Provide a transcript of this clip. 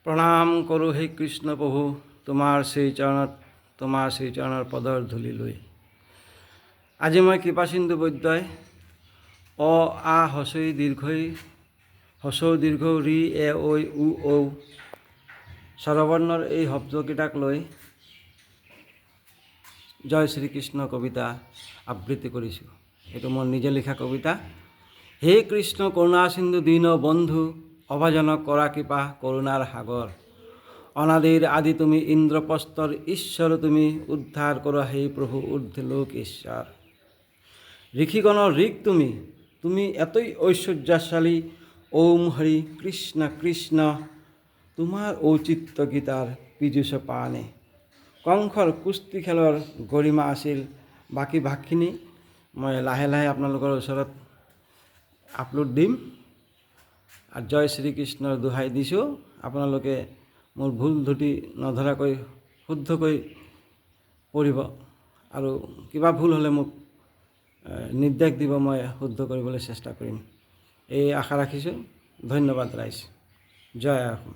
প্ৰণাম কৰোঁ হে কৃষ্ণ প্ৰভু, তোমাৰ শ্ৰীচৰণৰ পদৰ ধূলি লৈ। আজি মই কৃপাসিন্ধু বৈদ্যই অ আ হচৈ দীৰ্ঘই হচৌ দীৰ্ঘ ৰি এ ঐ উ ঔ স্বৰবৰ্ণৰ এই শব্দকেইটাক লৈ জয় শ্ৰীকৃষ্ণ কবিতা আবৃত্তি কৰিছোঁ। এইটো মোৰ নিজে লিখা কবিতা। হে কৃষ্ণ কৰুণা সিন্ধু দীন বন্ধু, অভাজনক কৰা কৃপা কৰুণাৰ সাগৰ। অনাদিৰ আদি তুমি ইন্দ্ৰপ্ৰস্তৰ ঈশ্বৰ, তুমি উদ্ধাৰ কৰো হে প্ৰভু ঊৰ্ধ্বলোক ঈশ্বৰ। ঋষিগণৰ ঋক তুমি এতই ঐশ্বৰ্যশালী। ওম হৰি কৃষ্ণ কৃষ্ণ, তোমাৰ ঔচিত্য গীতাৰ পীযুষ পানে। কংসৰ কুস্তি খেলৰ গৰিমা আছিল। বাকী ভাগখিনি মই লাহে লাহে আপোনালোকৰ ওচৰত আপলোড দিম। আৰু জয় শ্ৰীকৃষ্ণৰ দোহাই দিছোঁ, আপোনালোকে মোৰ ভুল ত্ৰুটি নধৰাকৈ শুদ্ধকৈ পঢ়িব, আৰু কিবা ভুল হ'লে মোক নিৰ্দেশ দিব, মই শুদ্ধ কৰিবলৈ চেষ্টা কৰিম। এই আশা ৰাখিছোঁ। ধন্যবাদ ৰাইজ। জয় অসম।